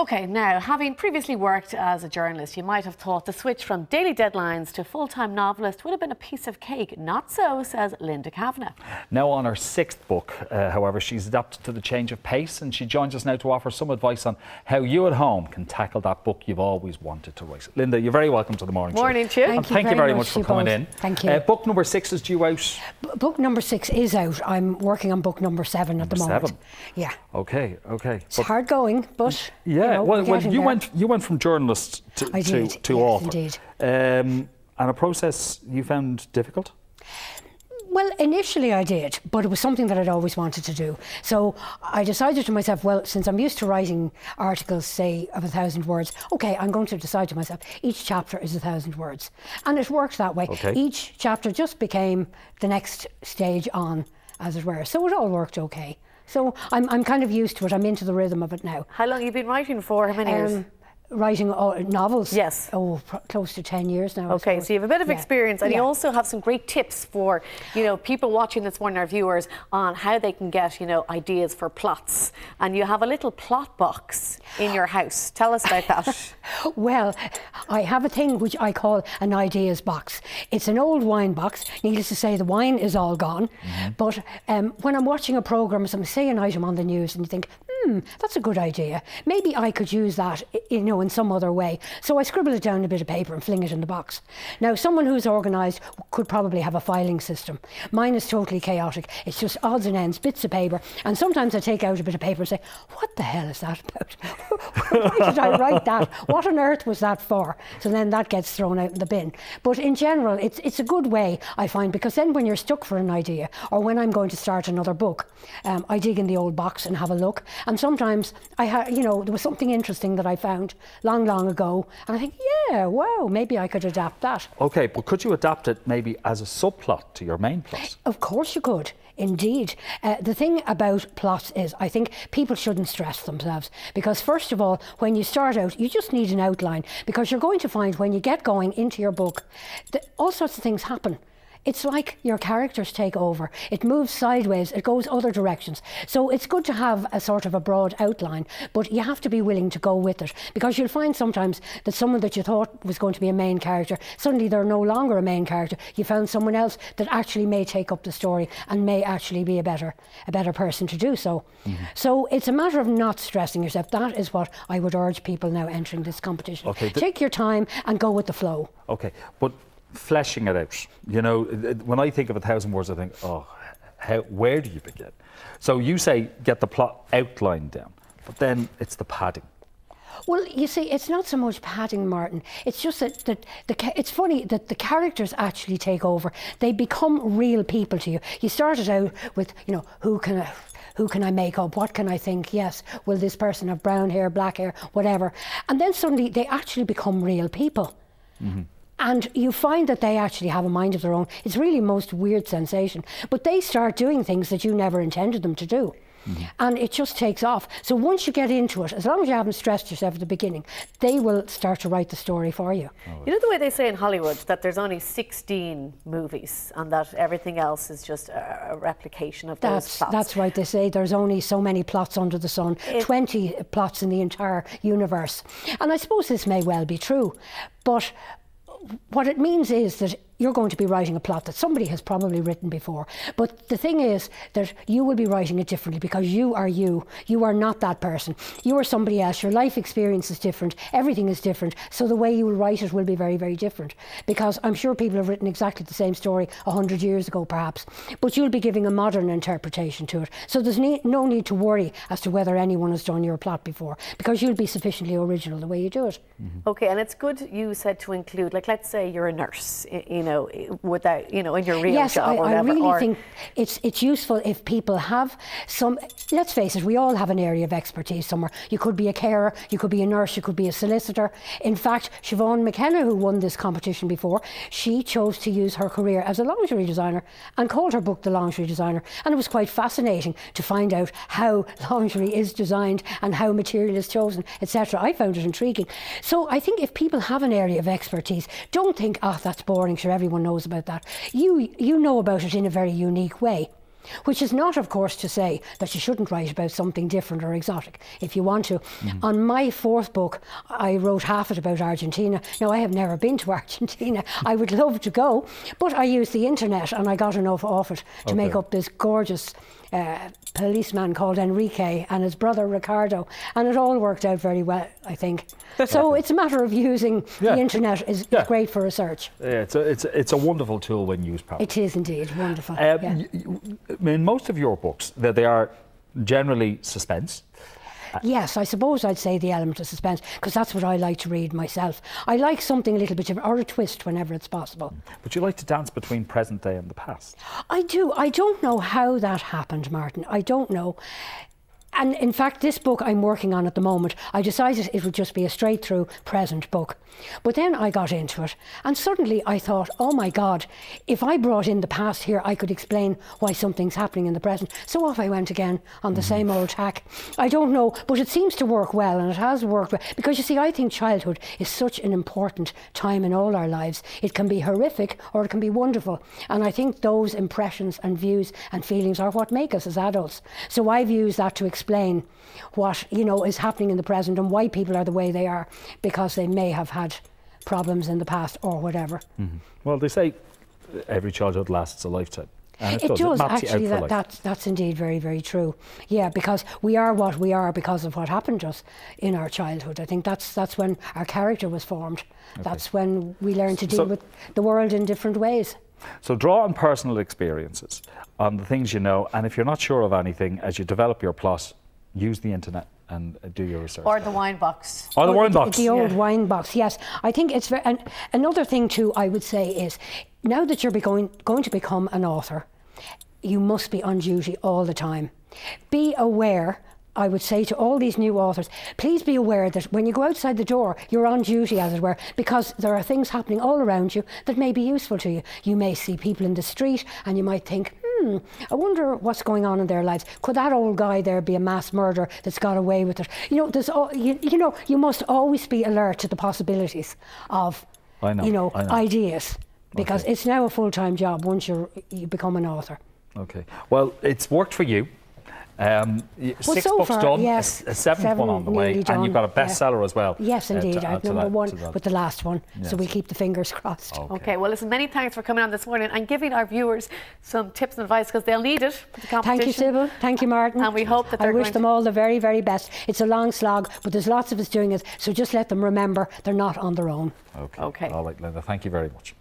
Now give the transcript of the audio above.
Okay, now, having previously worked as a journalist, you might have thought the switch from daily deadlines to full-time novelist would have been a piece of cake. Not so, says Linda Kavanagh. Now on her sixth book, however, she's adapted to the change of pace, and she joins us now to offer some advice on how you at home can tackle that book you've always wanted to write. Linda, you're very welcome to the morning show. Morning to you. And thank you very much for coming in. Thank you. Book number 6 is due out. Book number 6 is out. I'm working on book number 7 at the moment. 7? Yeah. Okay. It's hard going, but yeah. You know, you went from journalist to author. Indeed. And a process you found difficult? Well, initially I did, but it was something that I'd always wanted to do. So I decided to myself, well, since I'm used to writing articles, say, of 1,000 words, okay, I'm going to decide to myself, each chapter is 1,000 words. And it worked that way. Okay. Each chapter just became the next stage on, as it were. So it all worked okay. So I'm kind of used to it. I'm into the rhythm of it now. How long have you been writing for? How many years? Writing novels? Yes. Close to 10 years now. Okay, so you have a bit of experience, and you also have some great tips for, people watching this morning, our viewers, on how they can get, ideas for plots. And you have a little plot box in your house. Tell us about that. Well, I have a thing which I call an ideas box. It's an old wine box. Needless to say, the wine is all gone. But when I'm watching a programme, say an item on the news, and you think, that's a good idea. Maybe I could use that, in some other way. So I scribble it down on a bit of paper and fling it in the box. Now, someone who's organised could probably have a filing system. Mine is totally chaotic. It's just odds and ends, bits of paper. And sometimes I take out a bit of paper and say, what the hell is that about? Why did I write that? What on earth was that for? So then that gets thrown out in the bin. But in general, it's a good way, I find, because then when you're stuck for an idea, or when I'm going to start another book, I dig in the old box and have a look. And sometimes there was something interesting that I found long ago, and I think, yeah, wow, maybe I could adapt that. Okay, but could you adapt it maybe as a subplot to your main plot? Of course you could. Indeed. The thing about plots is, I think people shouldn't stress themselves, because first of all, when you start out, you just need an outline, because you're going to find when you get going into your book that all sorts of things happen. It's like your characters take over. It moves sideways, it goes other directions. So it's good to have a sort of a broad outline, but you have to be willing to go with it, because you'll find sometimes that someone that you thought was going to be a main character, suddenly they're no longer a main character. You found someone else that actually may take up the story and may actually be a better person to do so. So it's a matter of not stressing yourself. That is what I would urge people now entering this competition. Okay, take your time and go with the flow. Okay, but fleshing it out, when I think of 1,000 words, I think, where do you begin? So you say get the plot outline down, but then it's the padding. Well, you see, it's not so much padding, Martin. It's just that it's funny that the characters actually take over. They become real people to you. You started out with, who can I make up? What can I think? Yes, will this person have brown hair, black hair, whatever? And then suddenly they actually become real people. And you find that they actually have a mind of their own. It's really a most weird sensation. But they start doing things that you never intended them to do. And it just takes off. So once you get into it, as long as you haven't stressed yourself at the beginning, they will start to write the story for you. You know the way they say in Hollywood that there's only 16 movies and that everything else is just a replication of those plots? That's right. They say there's only so many plots under the sun, 20 plots in the entire universe. And I suppose this may well be true, but what it means is that you're going to be writing a plot that somebody has probably written before. But the thing is that you will be writing it differently, because you are you. You are not that person. You are somebody else. Your life experience is different. Everything is different. So the way you will write it will be very, very different. Because I'm sure people have written exactly the same story 100 years ago, perhaps. But you'll be giving a modern interpretation to it. So there's no need to worry as to whether anyone has done your plot before, because you'll be sufficiently original the way you do it. Okay, and it's good, you said, to include, like, let's say you're a nurse, without, in your real job or whatever. I really think it's useful if people have some, let's face it, we all have an area of expertise somewhere. You could be a carer, you could be a nurse, you could be a solicitor. In fact, Siobhan McKenna, who won this competition before, she chose to use her career as a lingerie designer and called her book The Lingerie Designer. And it was quite fascinating to find out how lingerie is designed and how material is chosen, etc. I found it intriguing. So I think if people have an area of expertise, don't think, that's boring, sure, everyone knows about that. You know about it in a very unique way. Which is not, of course, to say that you shouldn't write about something different or exotic if you want to. On my fourth book, I wrote half it about Argentina. Now, I have never been to Argentina. I would love to go, but I used the internet and I got enough off it to make up this gorgeous policeman called Enrique and his brother Ricardo, and it all worked out very well, I think. So it's a matter of using the internet is great for research. Yeah, it's a wonderful tool when used properly. It is indeed wonderful. In most of your books, they are generally suspense. Yes, I suppose I'd say the element of suspense, because that's what I like to read myself. I like something a little bit different, or a twist whenever it's possible. But you like to dance between present day and the past. I do. I don't know how that happened, Martin. I don't know. And in fact, this book I'm working on at the moment, I decided it would just be a straight through present book. But then I got into it and suddenly I thought, oh my God, if I brought in the past here, I could explain why something's happening in the present. So off I went again on the same old tack. I don't know, but it seems to work well, and it has worked well. Because you see, I think childhood is such an important time in all our lives. It can be horrific or it can be wonderful. And I think those impressions and views and feelings are what make us as adults. So I've used that to explain what, you know, is happening in the present and why people are the way they are, because they may have had problems in the past or whatever. Well, they say every childhood lasts a lifetime. And it does maps you out actually. for life. That's indeed very, very true. Yeah, because we are what we are because of what happened to us in our childhood. I think that's when our character was formed. That's when we learned to deal with the world in different ways. So draw on personal experiences, on the things you know, and if you're not sure of anything, as you develop your plot, use the internet and do your research. Or the wine box. Or the wine box. The old wine box, yes. I think it's very... And another thing too, I would say is, now that you're going to become an author, you must be on duty all the time. Be aware, I would say to all these new authors, please be aware that when you go outside the door, you're on duty, as it were, because there are things happening all around you that may be useful to you. You may see people in the street and you might think, I wonder what's going on in their lives. Could that old guy there be a mass murderer that's got away with it? You know, you must always be alert to the possibilities of, ideas, because it's now a full-time job once you become an author. Okay. Well, it's worked for you. 6 so books far, done, yes, a seventh one on the way, and you've got a bestseller as well. Yes, indeed. I have number one with the last one, so we keep the fingers crossed. Okay, well, listen, many thanks for coming on this morning and giving our viewers some tips and advice, because they'll need it for the competition. Thank you, Sybil. Thank you, Martin. And we hope that I wish them all the very, very best. It's a long slog, but there's lots of us doing it, so just let them remember they're not on their own. Okay. All right, Linda, thank you very much.